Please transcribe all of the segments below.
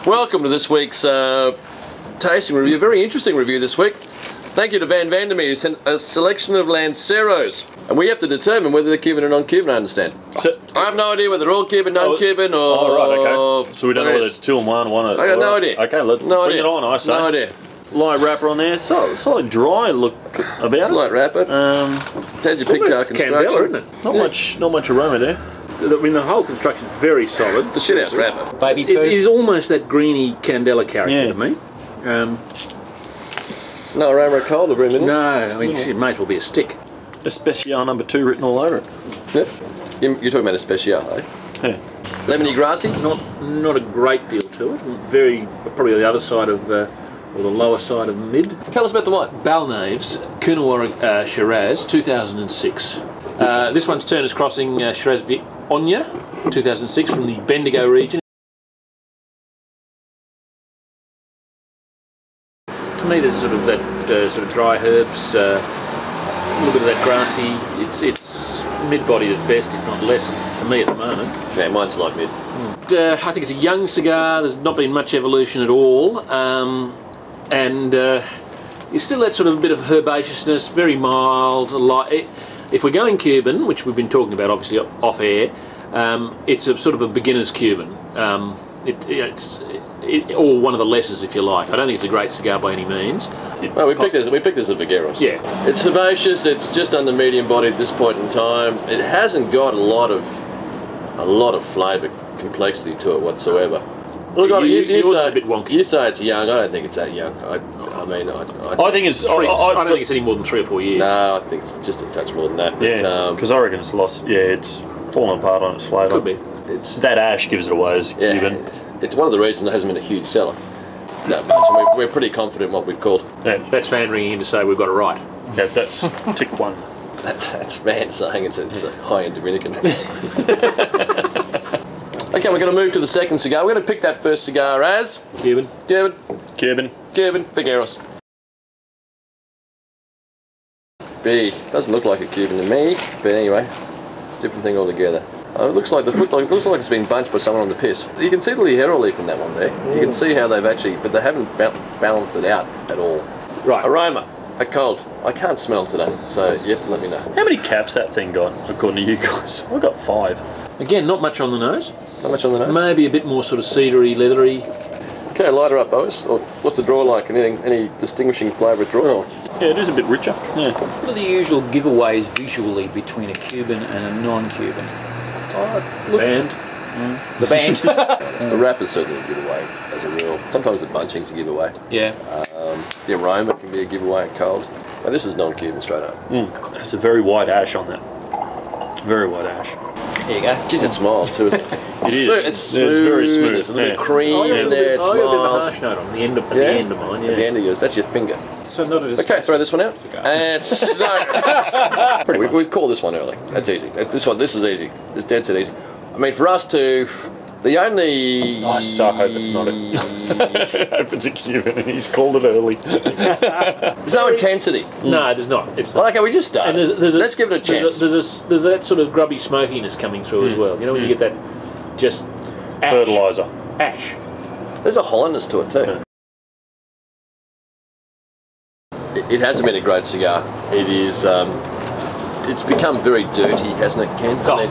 Welcome to this week's tasting review. Very interesting review this week. Thank you to Van Vandermeer who sent a selection of Lanceros. And we have to determine whether they're Cuban or non-Cuban, I understand. So, I have no idea whether they're all Cuban, non-Cuban, or... Oh, right, okay. So we don't know whether it's 2 and 1, one... I got no idea. Okay, let's bring it on, I say. No idea. Light wrapper on there, slightly dry look about it. Slight wrapper. How'd you pick our construction? Candela, isn't it? Not much aroma there. I mean, the whole construction is very solid. It's a shithouse wrapper. Baby poo. It is almost that greeny Candela character to me. No aroma of cold every minute. No, I mean, it may as well be a stick. Especial number 2 written all over it. Yep. You're talking about Especial, eh? Yeah. Lemony grassy? Not a great deal to it. Probably the other side of, or the lower side of mid. Tell us about the wine. Balnaves Coonawarra Shiraz, 2006. This one's Turner's Crossing Shiraz Vionia, 2006, from the Bendigo region. To me, there's sort of that sort of dry herbs, a little bit of that grassy. It's mid-bodied at best, if not less, to me at the moment. Yeah, mine's like mid. I think it's a young cigar. There's not been much evolution at all, and you still that sort of bit of herbaceousness, very mild, light. If we're going Cuban, which we've been talking about obviously off air, it's a sort of a beginner's Cuban. Or one of the lessers, if you like. I don't think it's a great cigar by any means. Well, we picked this as a Vigueros. Yeah. It's herbaceous, it's just under medium body at this point in time. It hasn't got a lot of flavour complexity to it whatsoever. Look, yours is a bit wonky. You say it's young, I don't think it's that young. I think it's... I don't think it's any more than 3 or 4 years. No, I think it's just a touch more than that. But, yeah, because I reckon it's lost... Yeah, it's fallen apart on its flavour. Could be. That ash gives it away as Cuban. It's one of the reasons it hasn't been a huge seller. That much. We're pretty confident in what we've called. Yeah, that's Van ringing in to say we've got it right. Yeah, that's tick 1. That's Van saying it's a high-end Dominican. Okay, we're going to move to the second cigar. We're going to pick that first cigar as... Cuban. Vigueros. B. Doesn't look like a Cuban to me, but anyway, it's a different thing altogether. It looks like looks like it's been bunched by someone on the piss. You can see the Ligero leaf in that one there. You can see how they've actually, but they haven't balanced it out at all. Right. Aroma, a cold. I can't smell today, so you have to let me know. How many caps that thing got, according to you guys? I got 5. Again, not much on the nose. Not much on the nose? Maybe a bit more sort of cedary, leathery. Okay, light her up, boys. Or what's the draw like? Any distinguishing flavour of draw? Yeah, it is a bit richer. Yeah. What are the usual giveaways visually between a Cuban and a non-Cuban? Band. The band. The wrapper's certainly a giveaway as a rule. Sometimes the bunching's a giveaway. Yeah. The aroma can be a giveaway at cold. Well, this is non-Cuban straight up. It's a very white ash on that. Very white ash. There you go. Jeez, it's mild too, isn't it? It is. It's smooth. It's very smooth. There's a little bit of cream in there. It's I got a bit of a mild. harsh note on the end of mine. Yeah. At the end of yours, that's your finger. So not a Okay, throw this one out. And so we call this one early. That's easy. This is easy. It's dead set easy. I mean, for us to, the only. I so hope it's not it. I hope it's a Cuban and he's called it early. There's no intensity. No, there's not. It's not. Okay, we just started. Let's give it a chance. There's that sort of grubby smokiness coming through as well. You know when you get that just ash. Fertiliser. Ash. There's a hollowness to it too. It hasn't been a great cigar. It is. It's become very dirty, hasn't it, Ken? Grubby.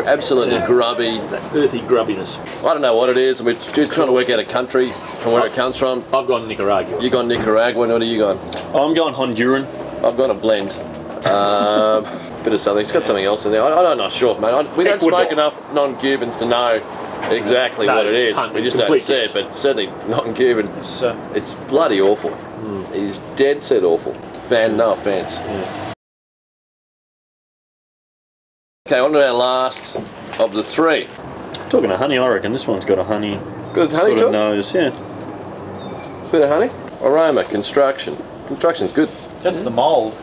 Absolutely grubby. That earthy grubbiness. I don't know what it is. We're trying to work out a country from where it comes from. I've gone Nicaragua. You gone Nicaraguan? What are you gone? I'm going Honduran. I've gone a blend. Bit of something. It's got something else in there. I'm not sure, mate. We don't smoke enough non-Cubans to know exactly what it is. We just don't see it, but it's certainly non-Cuban. It's bloody awful. It is dead set awful. No offence. Yeah. Okay, on to our last of the 3. Talking of honey, I reckon this one's got a honey. Good honey sort to of nose, yeah. Bit of honey. Aroma, construction. Construction's good. That's the mould.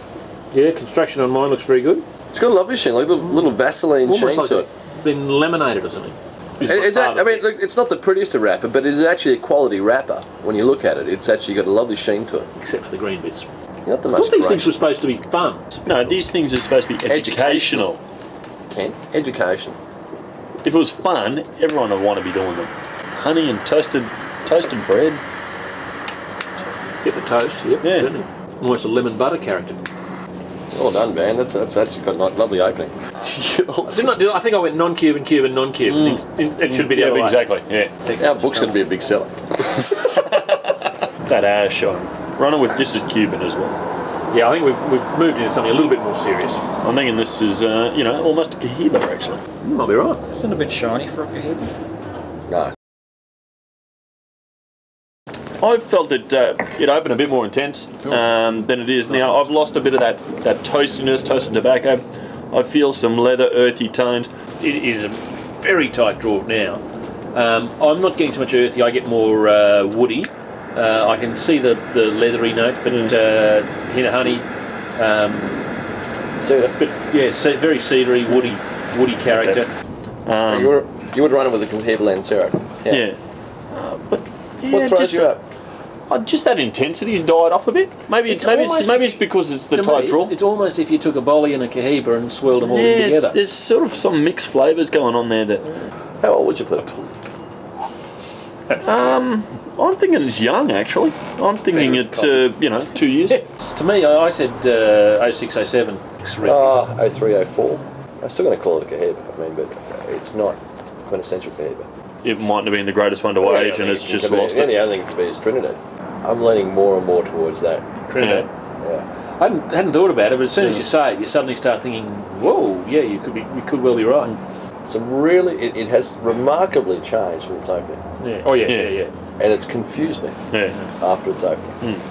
Yeah, construction on mine looks very good. It's got a lovely sheen, like a little Vaseline sheen like to it. Been laminated or something. I mean, look, it's not the prettiest of wrapper, but it is actually a quality wrapper. When you look at it, it's actually got a lovely sheen to it. Except for the green bits. Not the I most thought these things were supposed to be fun. No, these things are supposed to be educational. Ken, education. If it was fun, everyone would want to be doing them. honey and toasted bread. Get the toast, yep, Yeah. certainly. Almost a lemon butter character. Well done, man. That's actually got a lovely opening. I think I went non-Cuban, Cuban, non-Cuban. It should be the other way. Exactly, yeah. Our book's going to be a big seller. That ash on. Running with this is Cuban as well. Yeah, I think we've moved into something a little bit more serious. I'm thinking this is, almost a Cohiba actually. You might be right. Isn't it a bit shiny for a Cohiba? No. I felt it opened a bit more intense than it is now. I've lost a bit of that toastiness, toasted tobacco. I feel some leather, earthy tones. It is a very tight draw now. I'm not getting so much earthy, I get more woody. I can see the leathery notes, but hint of honey. Cedar. But yeah, very cedary, woody character. Okay. You would run it with a Cohiba Lancero. Yeah. What throws you up? Just that intensity's died off a bit. Maybe it's because it's the tight draw. It's almost if you took a bolly and a Cohiba and swirled them all in together. There's sort of some mixed flavours going on there. How old would you put it? I'm thinking it's young actually. I'm thinking it's 2 years. To me, I said 06, 07. 03, 04. I'm still going to call it a Cohiba. I mean, but it's not quintessential Cohiba. It mightn't have been the greatest one to age, and it's just lost it. The only thing to be is Trinidad. I'm leaning more and more towards that. Trinidad. Yeah. I hadn't thought about it, but as soon as you say it, you suddenly start thinking, "Whoa, yeah, you could well be right." It has remarkably changed from its opening. Yeah. Oh yeah. And it's confused me. Yeah. After its opening.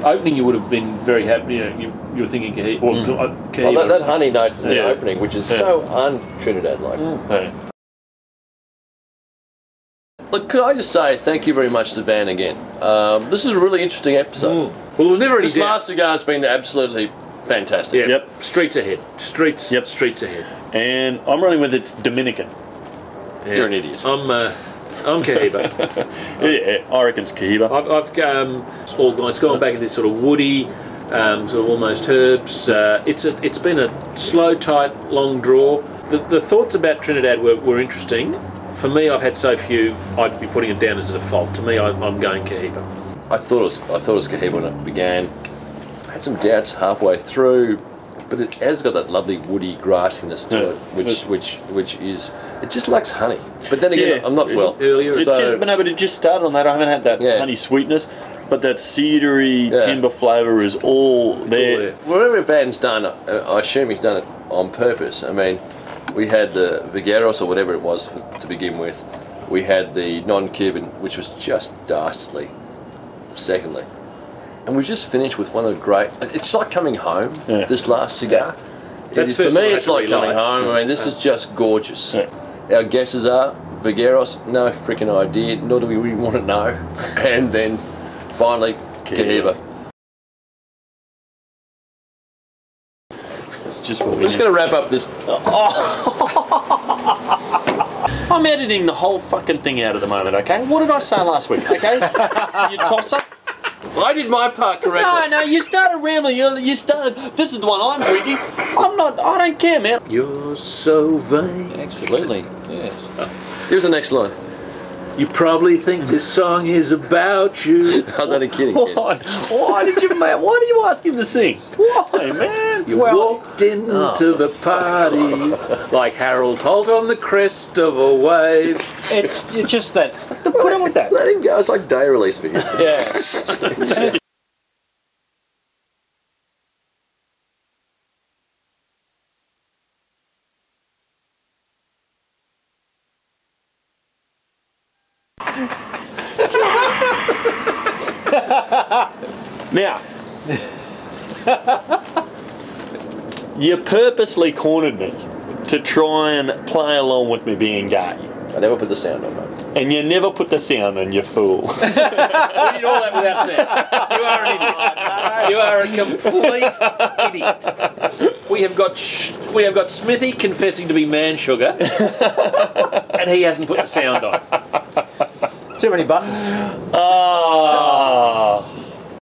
Opening, you would have been very happy. You were thinking Cohiba. Well, that honey note in the opening, which is so un-Trinidad-like. Yeah. Look, could I just say thank you very much to Van again. This is a really interesting episode. Well, there was never any This last cigar has been absolutely fantastic. Yeah. Yep. Streets ahead. Streets ahead. And I'm running with it's Dominican. Yeah. You're an idiot. I'm Cohiba. Yeah, I reckon it's Cohiba. It's gone back into this sort of woody, sort of almost herbs. It's been a slow, tight, long draw. The thoughts about Trinidad were interesting. For me, I've had so few, I'd be putting it down as a default. To me, I'm going Cohiba. I thought it was Cohiba when it began. I had some doubts halfway through, but it has got that lovely woody grassiness to it, which is, it just lacks honey. But then again, I'm not well. Earlier, it just started on that. I haven't had that honey sweetness, but that cedary timber flavour is all there. Whatever Van's done, I assume he's done it on purpose. I mean, we had the Vigueros or whatever it was to begin with. We had the non-Cuban, which was just dastardly, secondly. And we've just finished with one of the great... It's like coming home, this last cigar. For me, it's like coming home. I mean, this is just gorgeous. Yeah. Our guesses are Vigueros, no freaking idea, nor do we really want to know. And then, finally, Cohiba. We're just going to wrap up this. I'm editing the whole fucking thing out at the moment, okay? What did I say last week, okay? You tosser? I did my part correctly. No, you started rambling. You started, this is the one I'm drinking. I don't care, man. You're so vain. Absolutely, yes. Here's the next line. You probably think this song is about you. I was only kidding. Why did you ask him to sing? Why, man? You walked into the party like Harold Holt on the crest of a wave. It's just that. Put up with that. Let him go. It's like day release for him. Yeah. Now, you purposely cornered me to try and play along with me being gay. I never put the sound on, mate. And you never put the sound on, you fool. You did all that without sound. You are an idiot. You are a complete idiot. We have got Smithy confessing to be man sugar, and he hasn't put the sound on. Too many buttons. Oh.